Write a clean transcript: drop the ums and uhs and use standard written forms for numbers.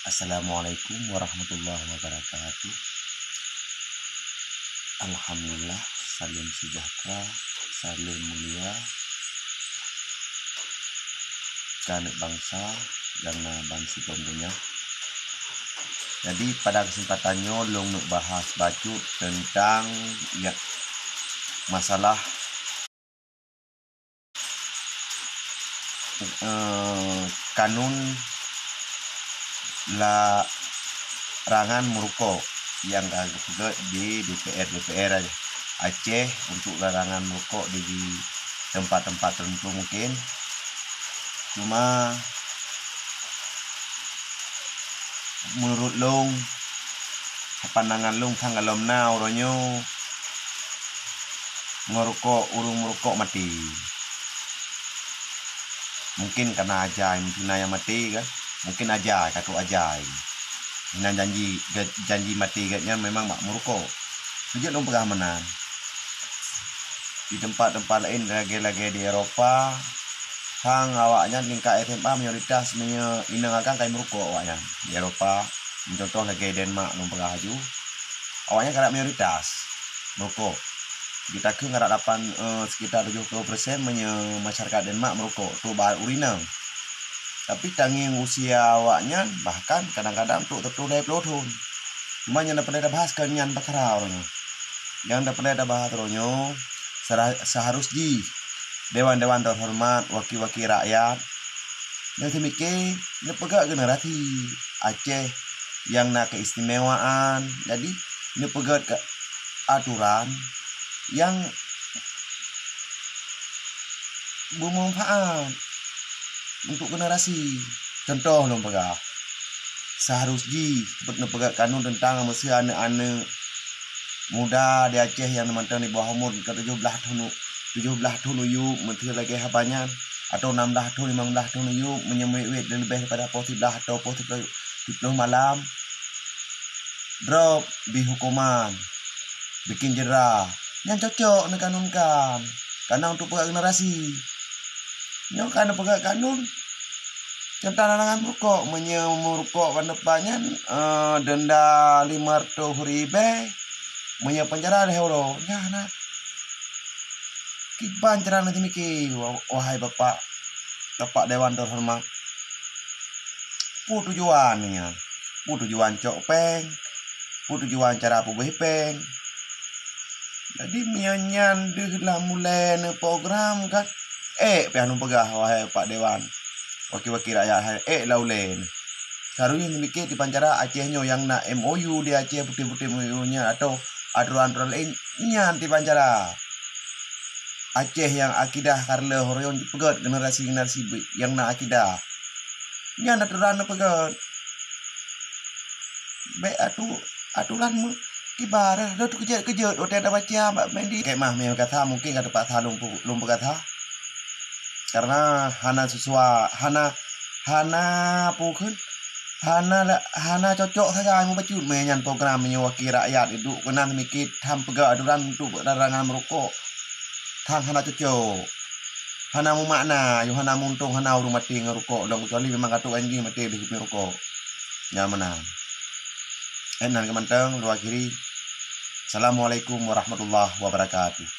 Assalamualaikum warahmatullahi wabarakatuh. Alhamdulillah, salim sejahtera, salim mulia, karena bangsa dan bangsa tentunya. Jadi pada kesempatannya long nak bahas baju tentang masalah kanun larangan merokok yang juga di DPR Aceh untuk larangan merokok di tempat-tempat tertentu mungkin. Cuma menurut long pandangan long tanggal lomna oronyo urung merokok mati. Mungkin karena ajai mungkin yang mati kan, mungkin ajai katu ajai dengan janji mati katnya memang mak merokok sejak long pengamanan di tempat-tempat lain lagi di Eropa hang awaknya tingkat SMA mayoritas inang kain merokok awaknya di Eropa. Contoh lagi Denmark long haju awaknya kada mayoritas merokok. Kita ke ngarak sekitar 70% masyarakat Denmark merokok tu bahan urina. Tapi tangi usia awaknya bahkan kadang-kadang untuk tertulis pelotun. Cuma yang dapat ada bahas kan yang bakara orangnya. Yang dapat ada bahas orangnya seharusnya dewan-dewan terhormat, wakil-wakil rakyat yang semikir dia pegak generasi Aceh yang nak keistimewaan. Jadi dia pegat ke aturan yang bermanfaat untuk generasi. Contoh long pegak seharusnya pegak kanun tentang mesti anak-anak muda di Aceh yang mantan di bawah umur ke 17 tahun yuk menteri lagi habanyan atau 16 tahun 15 tahun yuk menyemui dan lebih daripada 40 atau 40 malam drop di hukuman bikin jera yang cocok nak kanunkan karena untuk pegak generasi yang karena pegak kanun contoh larangan merokok merokok pada depannya denda 500.000 penjara euro ya nak kiban cerah nanti mikir wahai bapak dewan terhormat tujuannya tujuan cok peng tujuan cara pubeh peng. Jadi mianyan lah mulai program kan pianu pegah wahai Pak Dewan wakil-wakil rakyat laulen seharusnya mikir di pancara Acehnya yang nak MOU di Aceh putih-putih MOU-nya atau aturan-aturan lain nyan di pancara Aceh yang akidah karena orang pegat generasi yang nak akidah nyan aturan pegat baik aturan kibar dah tu kejut hotel dah baca mbak Mendi kayak mah memang kata mungkin kata Pak Tha lumpuh kata karena hana pukul hana cocok saja mau baca menyan program menyewakil rakyat itu kena mikir tham pegak aturan untuk larangan merokok thang hana cocok hana mu makna yo hana muntung hana urung mati ngerokok dong kecuali memang katu anjing mati di merokok nyaman enan kemanteng luar kiri. Assalamualaikum warahmatullahi wabarakatuh.